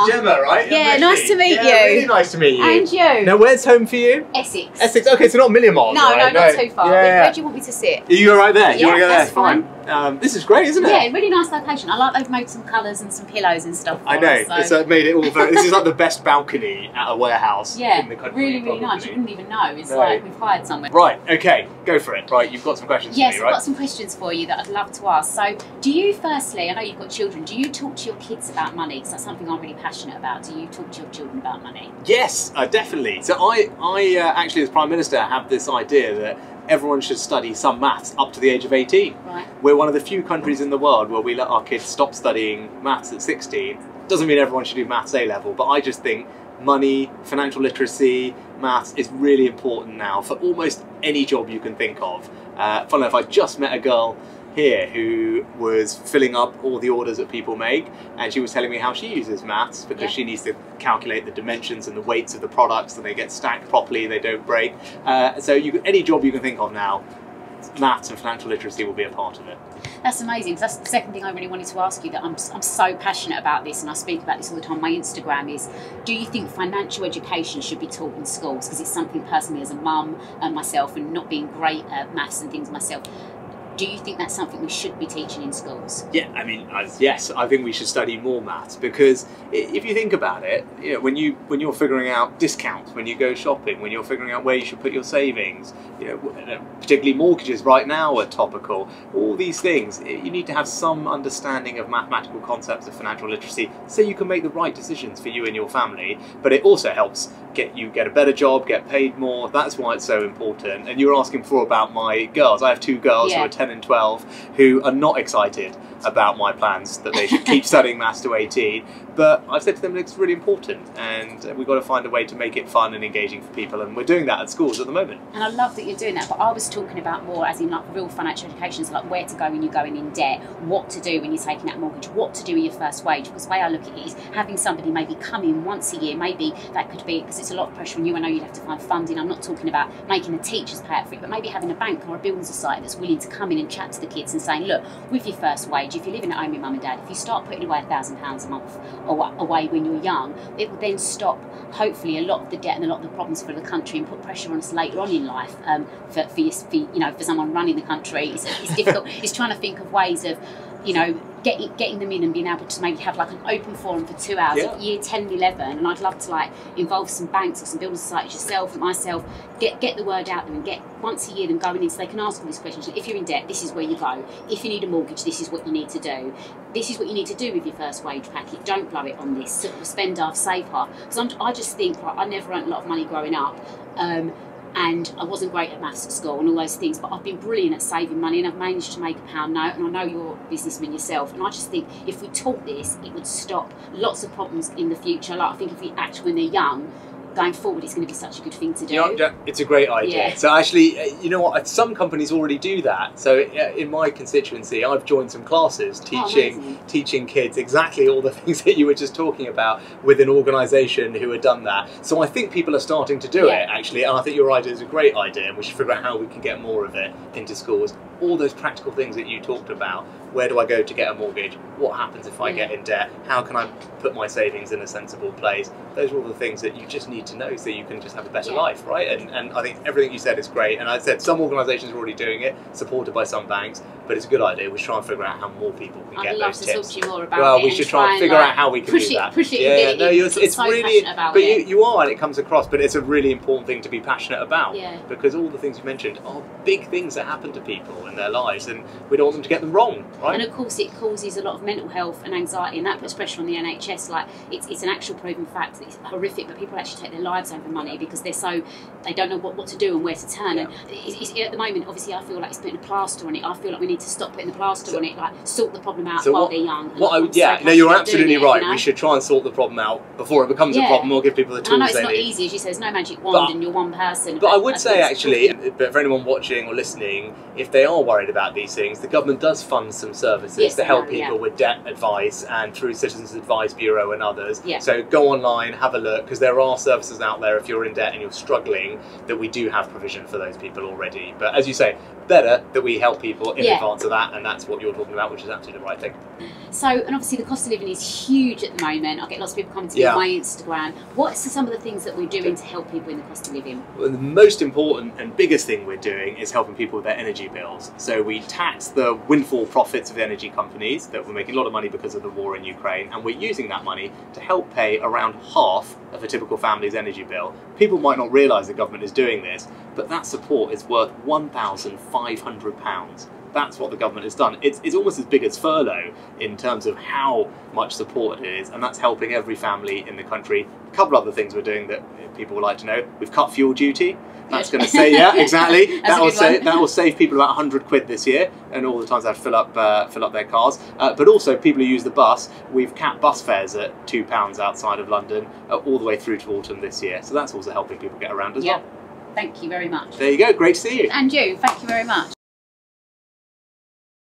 Gemma, right? Yeah, nice to meet you. Really nice to meet you. And you. Now, where's home for you? Essex. Essex. Okay, so not a million miles. No, right? no, not too far. Yeah. Where do you want me to sit? Are you right there? You want to go there? That's fine. This is great, isn't it? Yeah, really nice location. I like they've made some colours and some pillows and stuff. I know. Us, so. It's made it all very. This is like the best balcony at a warehouse in the country. Really, really nice. You wouldn't even know. It's No. like we've hired somewhere. Right. Okay. Go for it. Right. You've got some questions Yes, for me, right? I've got some questions for you that I'd love to ask. So, do you firstly, I know you've got children, do you talk to your kids about money? Because that's something I'm really passionate about. Do you talk to your children about money? Yes, definitely. So I actually, as Prime Minister, have this idea that everyone should study some maths up to the age of 18. Right. We're one of the few countries in the world where we let our kids stop studying maths at 16. Doesn't mean everyone should do maths A-level, but I just think money, financial literacy, maths is really important now for almost any job you can think of. Funnily enough, I just met a girl here who was filling up all the orders that people make, and she was telling me how she uses maths because she needs to calculate the dimensions and the weights of the products, and they get stacked properly, they don't break. So any job you can think of now, maths and financial literacy will be a part of it. That's amazing, because that's the second thing I really wanted to ask you, that I'm so passionate about this, and I speak about this all the time on my Instagram, is do you think financial education should be taught in schools? Because it's something personally as a mum and myself, and not being great at maths and things myself, do you think that's something we should be teaching in schools? Yeah, I mean, yes, I think we should study more maths, because if you think about it, you know, when you're figuring out discounts, when you go shopping, when you're figuring out where you should put your savings, you know, particularly mortgages right now are topical. All these things, you need to have some understanding of mathematical concepts of financial literacy, so you can make the right decisions for you and your family. But it also helps you get a better job, get paid more. That's why it's so important. And you were asking before about my girls. I have two girls who are 10 and 12 who are not excited about my plans that they should keep studying maths to 18. But I've said to them it's really important, and we've got to find a way to make it fun and engaging for people, and we're doing that at schools at the moment. And I love that you're doing that, but I was talking about more as in like real financial education, so like where to go when you're going in debt, what to do when you're taking out a mortgage, what to do with your first wage, because the way I look at it is having somebody maybe come in once a year, maybe that could be, because it's a lot of pressure on you, I know you'd have to find funding, I'm not talking about making the teachers pay it for it, but maybe having a bank or a building society that's willing to come in and chat to the kids and saying, look, with your first wage, if you're living at home with mum and dad, if you start putting away £1,000 a month away when you're young, it will then stop hopefully a lot of the debt and a lot of the problems for the country, and put pressure on us later on in life. For someone running the country, it's difficult. It's trying to think of ways of, you know, getting them in and being able to maybe have like an open forum for 2 hours at year 10 and 11, and I'd love to like involve some banks or some building societies, yourself and myself, get the word out there and get once a year them going in so they can ask all these questions. If you're in debt, this is where you go. If you need a mortgage, this is what you need to do. This is what you need to do with your first wage packet. Don't blow it on this. Sort of spend half, save half. Because I just think, right, I never earned a lot of money growing up. And I wasn't great at maths at school and all those things, but I've been brilliant at saving money, and I've managed to make a pound note, and I know you're a businessman yourself, and I just think if we taught this, it would stop lots of problems in the future. Like I think if we act when they're young, going forward, it's going to be such a good thing to do. You know, it's a great idea. Yeah. So actually, you know what, some companies already do that. So in my constituency, I've joined some classes teaching kids exactly all the things that you were just talking about with an organisation who had done that. So I think people are starting to do it, actually, and I think your idea is a great idea, and we should figure out how we can get more of it into schools. All those practical things that you talked about. Where do I go to get a mortgage? What happens if I get in debt? How can I put my savings in a sensible place? Those are all the things that you just need to know so you can just have a better life, right? And I think everything you said is great. And I said some organisations are already doing it, supported by some banks, but it's a good idea. We should try and figure out how more people can get those tips. I'd love to talk to you more about it. Well, we should try and figure out how we can do that. Push it and get it. It's so really, but you are, and it comes across, but it's a really important thing to be passionate about, because all the things you mentioned are big things that happen to people in their lives, and we don't want them to get them wrong, right? And of course it causes a lot of mental health and anxiety, and that puts pressure on the NHS. Like it's an actual proven fact that it's horrific, but people actually take their lives over money because they don't know what to do and where to turn. And at the moment, obviously, I feel like it's putting a plaster on it. I feel like we need to stop putting the plaster on it, like sort the problem out while they're young. No, you're absolutely right. You know? We should try and sort the problem out before it becomes a problem, or give people the tools they need. I know it's not easy, as you say, there's no magic wand and you're one person. But I would say actually, but for anyone watching or listening, if they are worried about these things, the government does fund some services to help people with debt advice, and through Citizens Advice Bureau and others. So go online, have a look, because there are services out there if you're in debt and you're struggling, that we do have provision for those people already. But as you say, better that we help people in Yeah. advance of that, and that's what you're talking about, which is absolutely the right thing. So, and obviously the cost of living is huge at the moment. I get lots of people coming to me Yeah. on my Instagram. What's some of the things that we're doing to help people in the cost of living? Well, the most important and biggest thing we're doing is helping people with their energy bills. So we tax the windfall profits of the energy companies that were making a lot of money because of the war in Ukraine, and we're using that money to help pay around half of a typical family's energy bill. People might not realise the government is doing this, but that support is worth £1,500. That's what the government has done. It's almost as big as furlough in terms of how much support it is, and that's helping every family in the country. A couple other things we're doing that people would like to know. We've cut fuel duty. That's going to say, yeah, exactly. That will save people about 100 quid this year, and all the times they have to fill up their cars. But also, people who use the bus, we've capped bus fares at £2 outside of London all the way through to autumn this year. So that's also helping people get around as well. Thank you very much. There you go. Great to see you. And you. Thank you very much.